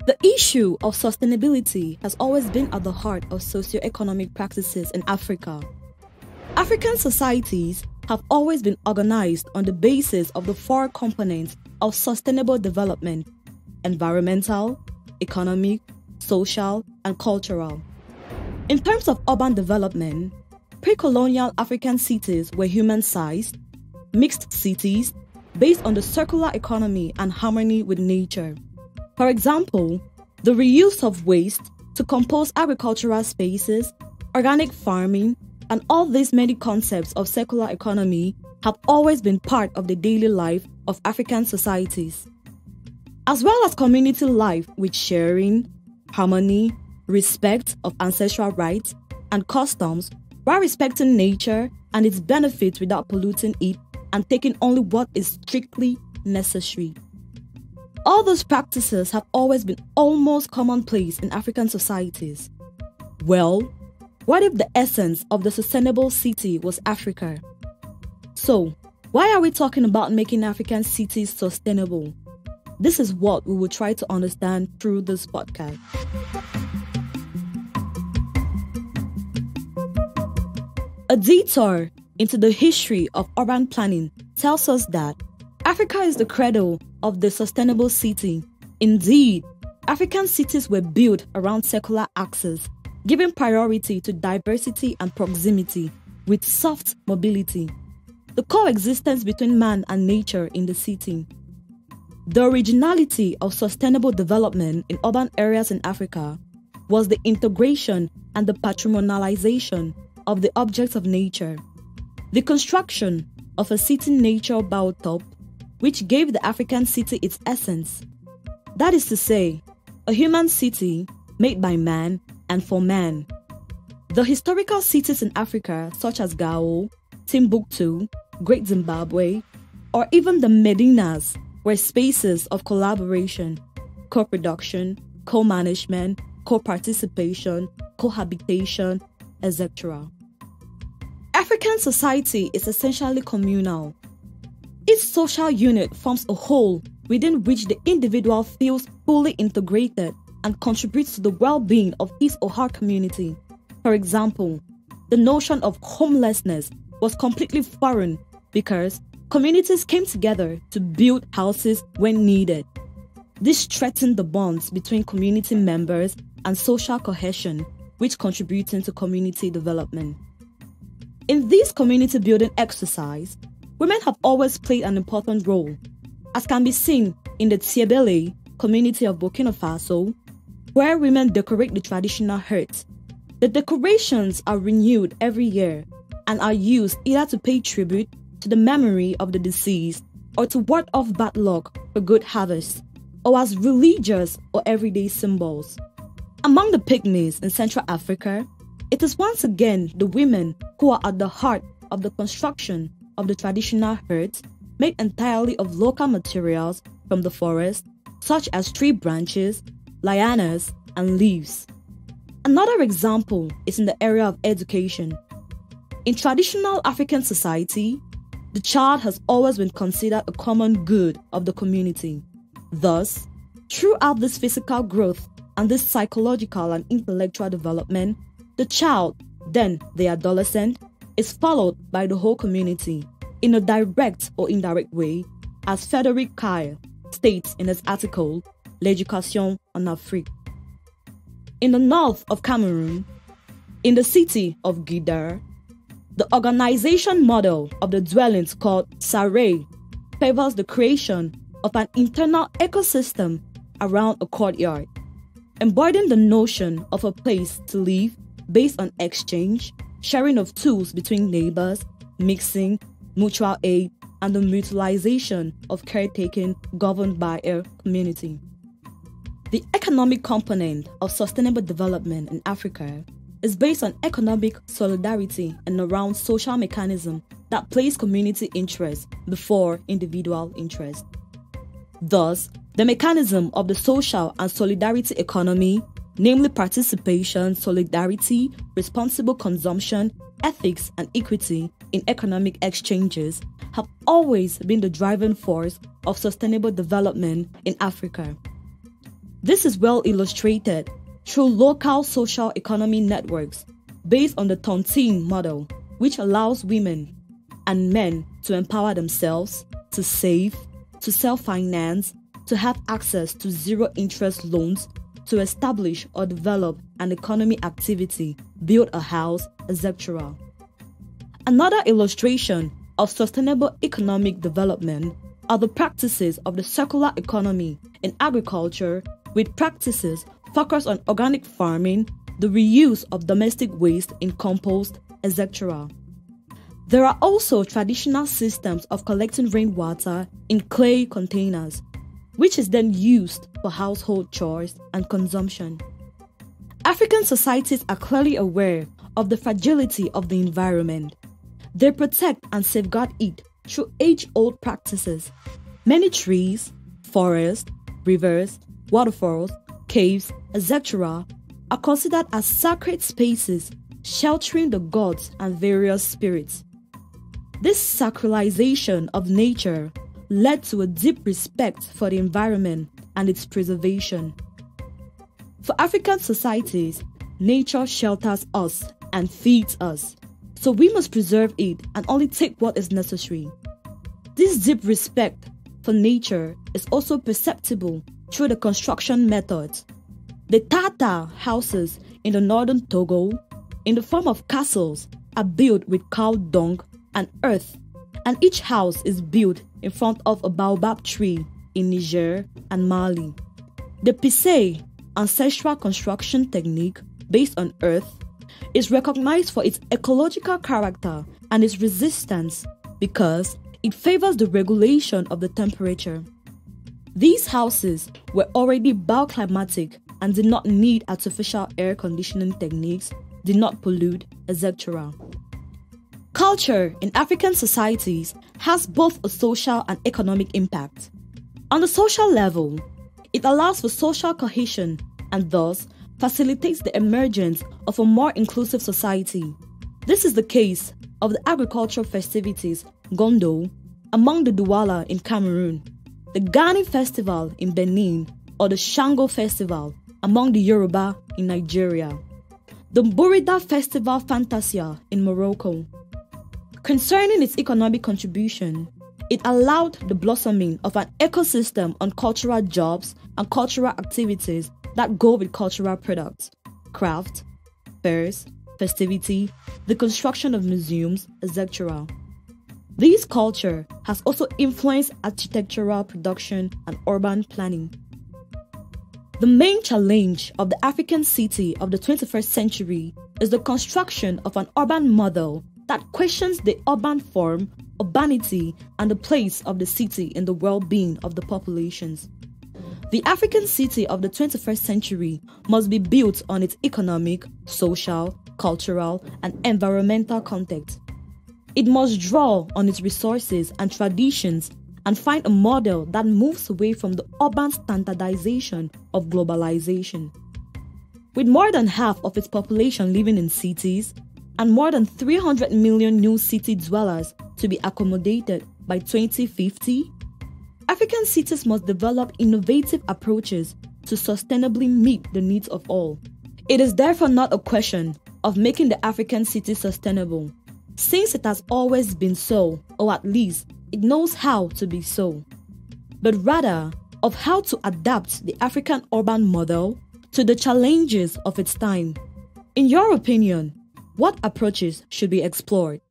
The issue of sustainability has always been at the heart of socio-economic practices in Africa. African societies have always been organized on the basis of the four components of sustainable development: environmental, economic, social, and cultural. In terms of urban development, pre-colonial African cities were human-sized, mixed cities based on the circular economy and harmony with nature. For example, the reuse of waste to compose agricultural spaces, organic farming, and all these many concepts of circular economy have always been part of the daily life of African societies. As well as community life with sharing, harmony, respect of ancestral rights and customs, while respecting nature and its benefits without polluting it and taking only what is strictly necessary. All those practices have always been almost commonplace in African societies. Well, what if the essence of the sustainable city was Africa? So, why are we talking about making African cities sustainable? This is what we will try to understand through this podcast. A detour into the history of urban planning tells us that Africa is the cradle of the sustainable city. Indeed, African cities were built around circular axes, giving priority to diversity and proximity with soft mobility, the coexistence between man and nature in the city. The originality of sustainable development in urban areas in Africa was the integration and the patrimonialization of the objects of nature, the construction of a city nature biotop, which gave the African city its essence. That is to say, a human city made by man and for man. The historical cities in Africa, such as Gao, Timbuktu, Great Zimbabwe, or even the Medinas, were spaces of collaboration, co-production, co-management, co-participation, cohabitation, etc. African society is essentially communal. Each social unit forms a whole within which the individual feels fully integrated and contributes to the well-being of his or her community. For example, the notion of homelessness was completely foreign because communities came together to build houses when needed. This strengthened the bonds between community members and social cohesion, which contributed to community development. In this community building exercise, women have always played an important role, as can be seen in the Tiebele community of Burkina Faso, where women decorate the traditional hearth. The decorations are renewed every year and are used either to pay tribute to the memory of the deceased or to ward off bad luck for good harvest, or as religious or everyday symbols. Among the pygmies in Central Africa, it is once again the women who are at the heart of the construction of the traditional hearths made entirely of local materials from the forest, such as tree branches, lianas, and leaves. Another example is in the area of education. In traditional African society, the child has always been considered a common good of the community. Thus, throughout this physical growth and this psychological and intellectual development, the child, then the adolescent, is followed by the whole community in a direct or indirect way, as Frederick Kyle states in his article, L'éducation en Afrique. In the north of Cameroon, in the city of Guidar, the organization model of the dwellings called Saré favors the creation of an internal ecosystem around a courtyard, embodying the notion of a place to live based on exchange, sharing of tools between neighbors, mixing, mutual aid, and the mutualization of caretaking governed by a community. The economic component of sustainable development in Africa is based on economic solidarity and around social mechanisms that place community interest before individual interest. Thus, the mechanism of the social and solidarity economy, namely participation, solidarity, responsible consumption, ethics, and equity in economic exchanges, have always been the driving force of sustainable development in Africa. This is well illustrated through local social economy networks based on the tontine model, which allows women and men to empower themselves, to save, to self-finance, to have access to zero-interest loans, to establish or develop an economy activity, build a house, etc. Another illustration of sustainable economic development are the practices of the circular economy in agriculture, with practices focused on organic farming, the reuse of domestic waste in compost, etc. There are also traditional systems of collecting rainwater in clay containers, which is then used for household chores and consumption. African societies are clearly aware of the fragility of the environment. They protect and safeguard it through age-old practices. Many trees, forests, rivers, waterfalls, caves, etc. are considered as sacred spaces sheltering the gods and various spirits. This sacralization of nature led to a deep respect for the environment and its preservation. For African societies, nature shelters us and feeds us, so we must preserve it and only take what is necessary. This deep respect for nature is also perceptible through the construction methods. The Tata houses in the northern Togo, in the form of castles, are built with cow dung and earth, and each house is built in front of a baobab tree in Niger and Mali. The Pissé ancestral construction technique based on earth is recognized for its ecological character and its resistance because it favors the regulation of the temperature. These houses were already bioclimatic and did not need artificial air conditioning techniques, did not pollute, etc. Culture in African societies has both a social and economic impact. On the social level, it allows for social cohesion and thus facilitates the emergence of a more inclusive society. This is the case of the agricultural festivities Gondo among the Douala in Cameroon, the Gani Festival in Benin, or the SHANGO Festival among the Yoruba in Nigeria, the Burida Festival Fantasia in Morocco. Concerning its economic contribution, it allowed the blossoming of an ecosystem on cultural jobs and cultural activities that go with cultural products, craft, fairs, festivity, the construction of museums, etc. This culture has also influenced architectural production and urban planning. The main challenge of the African city of the 21st century is the construction of an urban model that questions the urban form, urbanity, and the place of the city in the well-being of the populations. The African city of the 21st century must be built on its economic, social, cultural, and environmental context. It must draw on its resources and traditions and find a model that moves away from the urban standardization of globalization. With more than half of its population living in cities, and more than 300 million new city dwellers to be accommodated by 2050, African cities must develop innovative approaches to sustainably meet the needs of all. It is therefore not a question of making the African city sustainable, since it has always been so, or at least it knows how to be so, but rather of how to adapt the African urban model to the challenges of its time. In your opinion, what approaches should be explored?